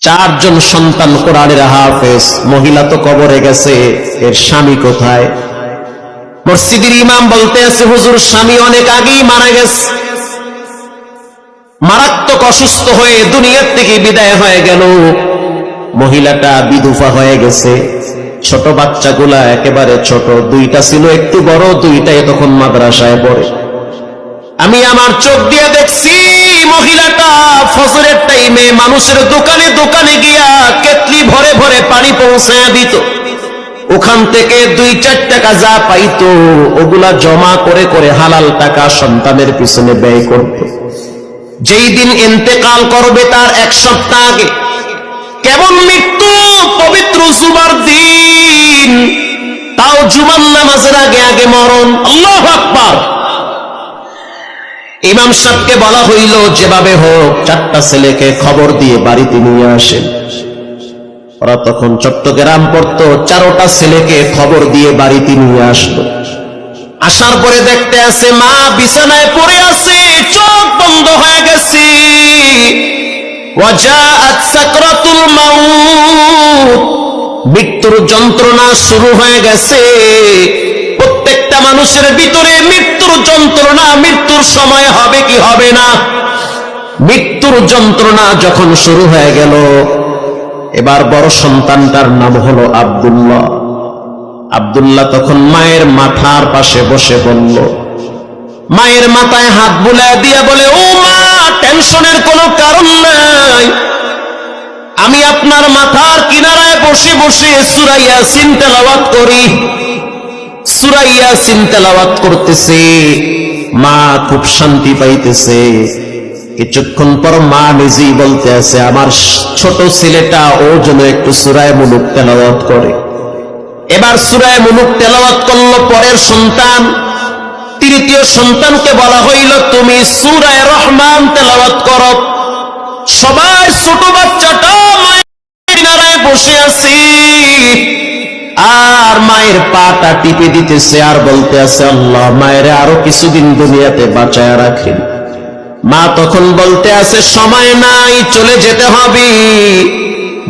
চারজন সন্তান কোরআনের হাফেজ, মহিলা তো কবরে গেছে, এর স্বামী কোথায়? মসজিদের ইমাম বলতে আছে, হুজুর স্বামী অনেক আগেই মারা গেছে, মারাত্মক অসুস্থ হয়ে দুনিয়ার থেকে বিদায় হয়ে গেল। মহিলাটা বিধবা হয়ে গেছে, ছোট বাচ্চাগুলা একেবারে ছোট, দুইটা ছিল একটু বড়, দুইটাই তখন মাদ্রাসায় পড়ে। আমি আমার চোখ দিয়ে দেখছি মহিলাটা ফজরের টাইমে মানুষের দোকানে দোকানে গিয়া কেতলি ভরে ভরে পানি পৌঁছায় দিত, ওখান থেকে 2-4 টাকা যা পাইতো ওগুলা জমা করে করে হালাল টাকা সন্তানের পিছনে ব্যয় করত। যেই দিন ইন্তেকাল করবে তার 1 সপ্তাহ আগে, কেমন মৃত্যু, পবিত্র জুমার দিন, তাও জুমার নামাজের আগে আগে মরণ। আল্লাহু আকবার। ইমাম সাহেবকে বলা হইল যেভাবে হোক 4টা ছেলেকে খবর দিয়ে বাড়িতে নিয়ে আসেন। ওরা তখন চট্টগ্রাম পড়তো, 4টা ছেলেকে খবর দিয়ে বাড়িতে নিয়ে আসলো। আসার পরে দেখতে আছে মা বিছানায় পড়ে আছে, চোখ বন্ধ হয়ে গেছে। ওয়াজাআত সাকরাতুল মাউত, মৃত্যুর যন্ত্রণা শুরু হয়ে গেছে। প্রত্যেকটা মানুষের ভিতরে মৃত্যুর যন্ত্রণা, মৃত্যুর সময় হবে কি হবে না, মৃত্যুর যন্ত্রণা যখন শুরু হয়ে গেল, এবার বড় সন্তানটার নাম হলো আব্দুল্লাহ। আব্দুল্লাহ তখন মায়ের মাথার পাশে বসে বলল, মায়ের মাথায় হাত বুলায় দিয়া বলে, ও মা, টেনশনের কোনো কারণ নাই, আমি আপনার মাথার কিনারায় বসে বসে সূরা ইয়াসিন তেলাওয়াত করি। সূরা ইয়াসিন তেলাওয়াত করতেছে, মা খুব শান্তি পাইতেছে। কিছুক্ষণ পর মা নিজেই বলতে আছে, আমার ছোট ছেলেটা ও যেন একটু সূরা মুলুক তেলাওয়াত করে। এবার সূরা মুলুক তেলাওয়াত করল পরের সন্তান। তৃতীয় সন্তানকে বলা হইল, তুমি সূরা রহমান তেলাওয়াত করো। সবাই ছোট বাচ্চাটা মায়ের কিনারায় বসে আছে আর মায়ের পাটা টিপে দিতেছে আর বলতে আছে, আল্লাহ মায়ের আরো কিছুদিন দুনিয়াতে বাঁচায় রাখেন। মা তখন বলতে আছে, সময় নাই, চলে যেতে হবে।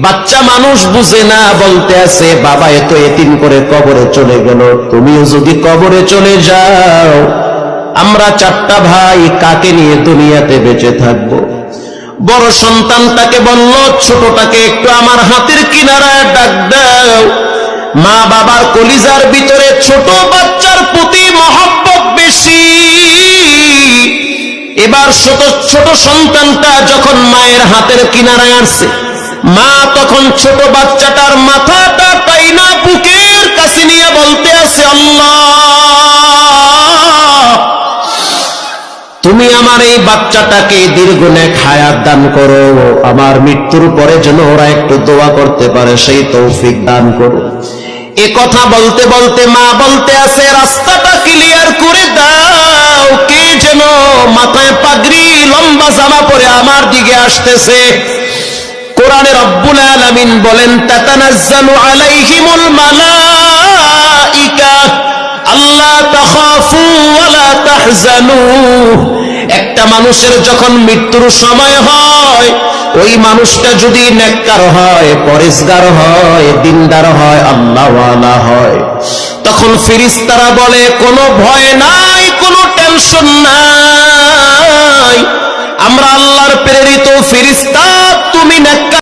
বাচ্চা মানুষ বুঝে না, বলতে আছে, বাবা এত এতিম করে কবরে চলে গেল, তুমিও যদি কবরে চলে যাও, আমরা 4টা ভাই কাকে নিয়ে দুনিয়াতে বেঁচে থাকবো? বড় সন্তানটাকে বলল, ছোটটাকে একটু আমার হাতের কিনারায় ডাক দাও। মা বাবার কলিজার ভিতরে ছোট বাচ্চার প্রতি মহব্বত বেশি। এবার ছোট সন্তানটা যখন মায়ের হাতের কিনারায় আসছে, মা তখন ছোট বাচ্চাটার মাথাটা টাইনা বুকের কাছে নিয়ে বলতে আছে, আল্লাহ তুমি আমার এই বাচ্চাটাকে দীর্ঘনেক হায়াত দান করো, আমার মৃত্যুর পরে যেন ওরা একটু দোয়া করতে পারে, সেই তৌফিক দান করো। এ কথা বলতে বলতে মা বলতে আছে, রাস্তাটা ক্লিয়ার করে দাও, কে যেন মাথায় পাগড়ি লম্বা জামা পরে আমার দিকে আসতেছে। কোরআনে রব্বুল আলামিন বলেন, তাতানাজ্জালু আলাইহিমুল মালাইকা আল্লা তাখাফু ওয়ালা তাহজানু। একটা মানুষের যখন মৃত্যুর সময় হয়, ওই মানুষটা যদি নেককার হয়, পরেজগার হয়, দিনদার হয়, আল্লাহওয়ালা হয়, তখন ফেরেশতারা বলে, কোনো ভয় নাই, কোনো টেনশন নাই, আমরা আল্লাহর প্রেরিত ফেরেশতা, তুমি নেককার